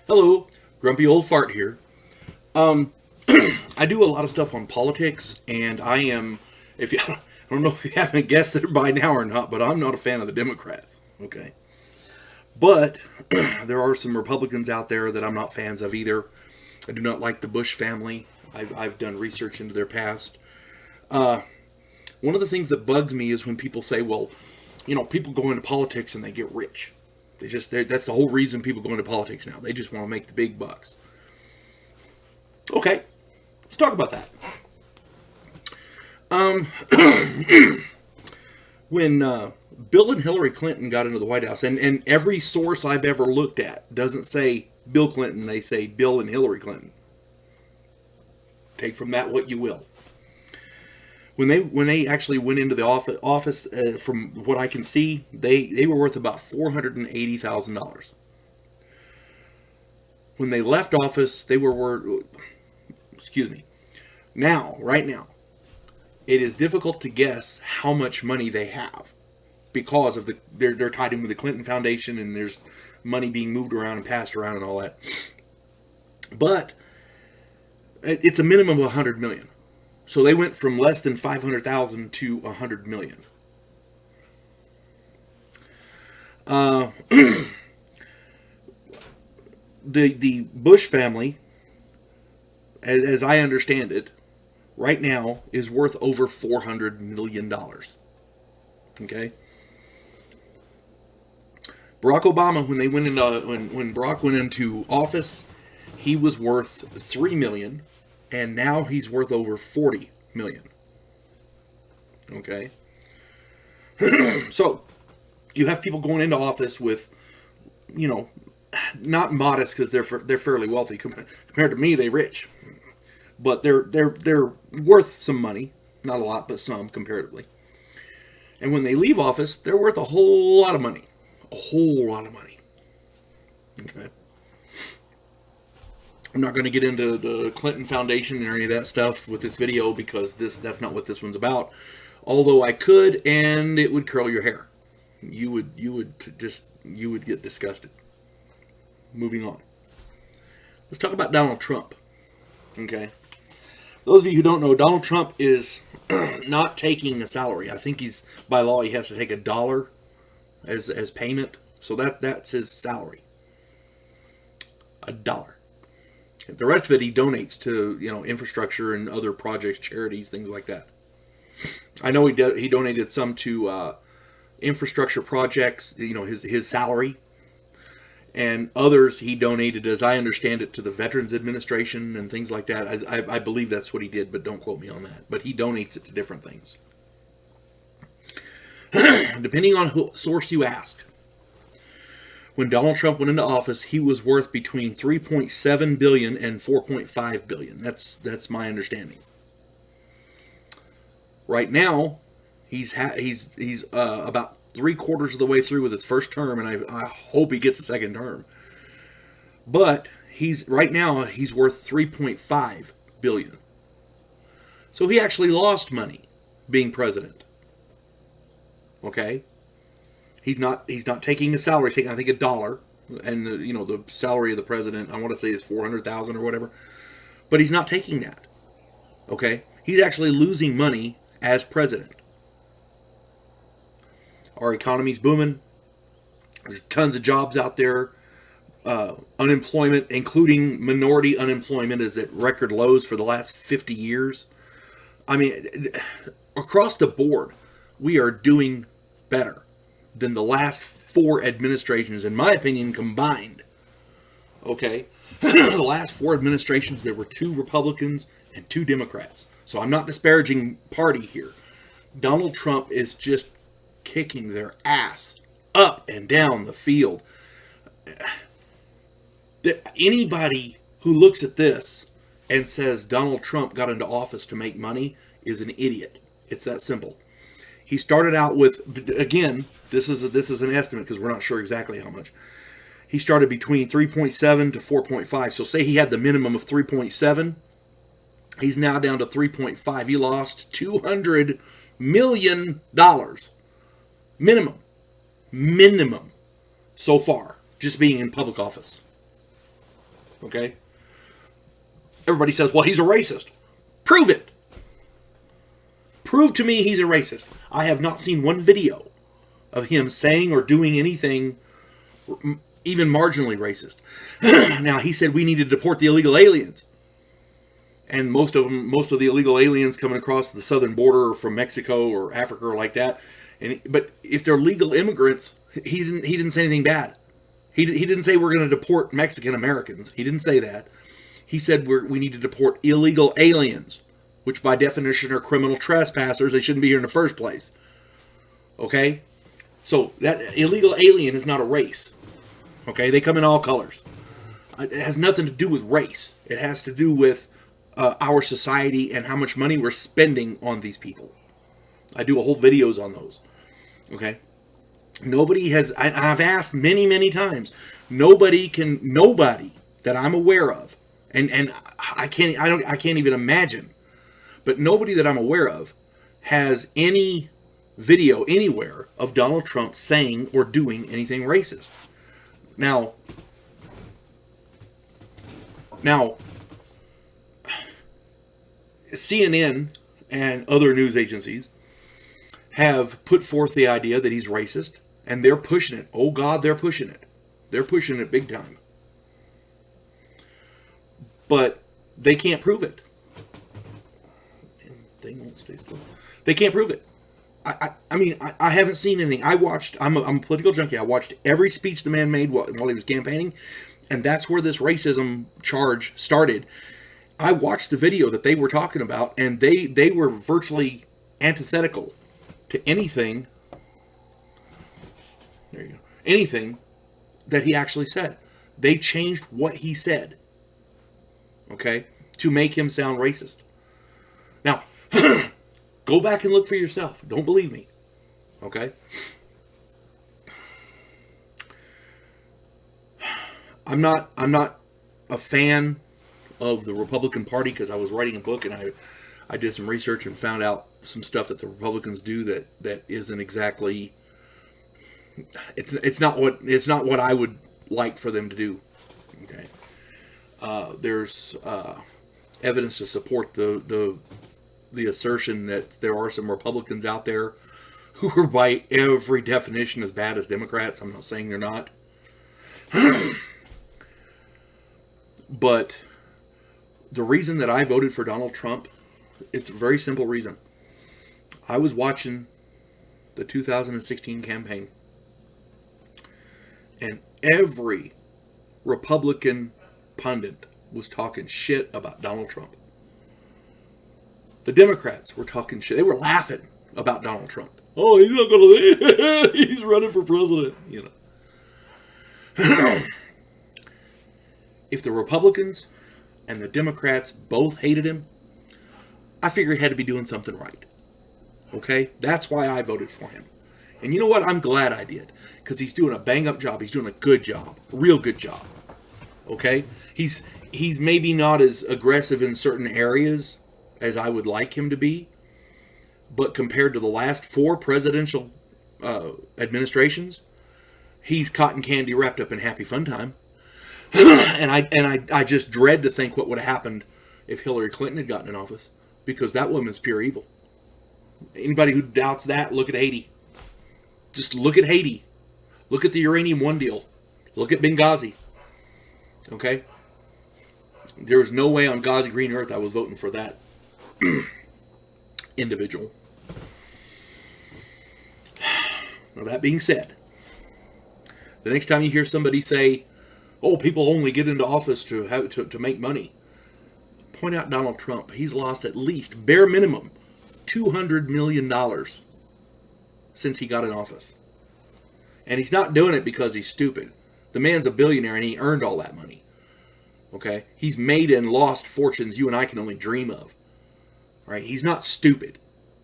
Hello, Grumpy Old Fart here. Um, I do a lot of stuff on politics, and I am, if you, I don't know if you haven't guessed it by now or not, but I'm not a fan of the Democrats. Okay, but there are some Republicans out there that I'm not fans of either. I do not like the Bush family. I've done research into their past. One of the things that bugs me is when people say, "Well, people go into politics and they get rich." That's the whole reason people go into politics now. They just want to make the big bucks. Okay, let's talk about that. Um, when Bill and Hillary Clinton got into the White House, and every source I've ever looked at doesn't say Bill Clinton, they say Bill and Hillary Clinton. Take from that what you will. When they actually went into the office, from what I can see, they were worth about $480,000. When they left office, they were worth. Excuse me. Right now, it is difficult to guess how much money they have because of they're tied in with the Clinton Foundation, and there's money being moved around and passed around and all that. But it's a minimum of $100 million. So they went from less than 500,000 to 100 million. The Bush family, as I understand it, right now is worth over $400 million. Okay. Barack Obama, when Barack went into office, he was worth $3 million. And now he's worth over 40 million. Okay. So you have people going into office with, not modest because they're fairly wealthy compared to me. They're rich, but they're worth some money, not a lot, but some comparatively. And when they leave office, they're worth a whole lot of money, Okay. I'm not going to get into the Clinton Foundation or any of that stuff with this video because that's not what this one's about. Although I could, and it would curl your hair. You would get disgusted. Moving on. Let's talk about Donald Trump. Okay. Those of you who don't know, Donald Trump is not taking a salary. I think by law he has to take $1 as payment. So that's his salary. $1. The rest of it he donates to, infrastructure and other projects, charities, things like that. I know he donated some to infrastructure projects, his salary. And others he donated, as I understand it, to the Veterans Administration and things like that. I believe that's what he did, but don't quote me on that. But he donates it to different things. Depending on what source you ask. When Donald Trump went into office, he was worth between $3.7 billion and $4.5 billion. That's my understanding. Right now, he's about 3/4 of the way through with his first term, and I hope he gets a second term. But right now he's worth $3.5 billion. So he actually lost money being president. Okay. He's not taking a salary. He's taking, I think, $1, and the salary of the president, I want to say, is $400,000 or whatever. But he's not taking that. Okay, he's actually losing money as president. Our economy's booming. There's tons of jobs out there. Unemployment, including minority unemployment, is at record lows for the last 50 years. I mean, across the board, we are doing better than the last 4 administrations, in my opinion, combined. Okay? The last 4 administrations, there were 2 Republicans and 2 Democrats. So I'm not disparaging party here. Donald Trump is just kicking their ass up and down the field. Anybody who looks at this and says Donald Trump got into office to make money is an idiot. It's that simple. He started out with, again, this is an estimate because we're not sure exactly how much. He started between 3.7 to 4.5. So say he had the minimum of 3.7. He's now down to 3.5. He lost $200 million. Minimum. So far. Just being in public office. Okay? Everybody says, well, he's a racist. Prove it. Prove to me he's a racist. I have not seen one video of him saying or doing anything even marginally racist. Now, he said we need to deport the illegal aliens. And most of the illegal aliens coming across the southern border from Mexico or Africa or like that. But if they're legal immigrants, he didn't say anything bad. He didn't say we're going to deport Mexican Americans. He didn't say that. He said we need to deport illegal aliens, which by definition are criminal trespassers. They shouldn't be here in the first place. Okay? So that illegal alien is not a race. Okay? They come in all colors. It has nothing to do with race. It has to do with our society and how much money we're spending on these people. I do a whole videos on those. Okay? Nobody has, I've asked many, many times, nobody that I'm aware of, and I can't even imagine, but nobody that I'm aware of has any video anywhere of Donald Trump saying or doing anything racist. Now, CNN and other news agencies have put forth the idea that he's racist, and they're pushing it. Oh God, they're pushing it. They're pushing it big time. But they can't prove it. Thing won't stay still. They can't prove it. I mean, I haven't seen anything. I'm a political junkie. I watched every speech the man made while he was campaigning, and that's where this racism charge started. I watched the video that they were talking about, and they were virtually antithetical to anything. There you go. Anything that he actually said. They changed what he said. Okay? To make him sound racist. Now, go back and look for yourself. Don't believe me. Okay? I'm not a fan of the Republican Party because I was writing a book and I did some research and found out some stuff that the Republicans do that isn't exactly it's not what I would like for them to do. Okay. There's evidence to support the assertion that there are some Republicans out there who are by every definition as bad as Democrats. I'm not saying they're not. But the reason that I voted for Donald Trump, it's a very simple reason. I was watching the 2016 campaign, and every Republican pundit was talking shit about Donald Trump. The Democrats were talking shit. They were laughing about Donald Trump. Oh, he's not going to... he's running for president, you know. If the Republicans and the Democrats both hated him, I figure he had to be doing something right. Okay? That's why I voted for him. And you know what? I'm glad I did. Because he's doing a bang-up job. He's doing a good job. A real good job. Okay? He's maybe not as aggressive in certain areas as I would like him to be. But compared to the last 4 presidential administrations, he's cotton candy wrapped up in happy fun time. and I just dread to think what would have happened if Hillary Clinton had gotten in office. Because that woman's pure evil. Anybody who doubts that, look at Haiti. Just look at Haiti. Look at the Uranium One deal. Look at Benghazi. Okay? There was no way on God's green earth I was voting for that individual. Now, that being said, the next time you hear somebody say, oh, people only get into office to make money, point out Donald Trump. He's lost at least, bare minimum, $200 million since he got in office. And he's not doing it because he's stupid. The man's a billionaire and he earned all that money. Okay? He's made and lost fortunes you and I can only dream of. Right? He's not stupid.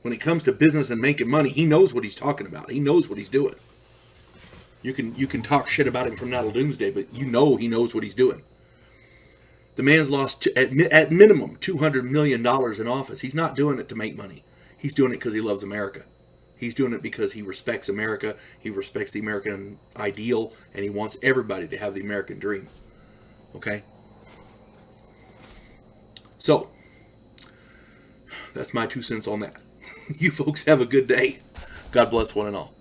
When it comes to business and making money, he knows what he's talking about. He knows what he's doing. You can talk shit about him from now till doomsday, but you know he knows what he's doing. The man's lost, at minimum, $200 million in office. He's not doing it to make money. He's doing it because he loves America. He's doing it because he respects America. He respects the American ideal, and he wants everybody to have the American dream. Okay? So, that's my 2 cents on that. You folks have a good day. God bless one and all.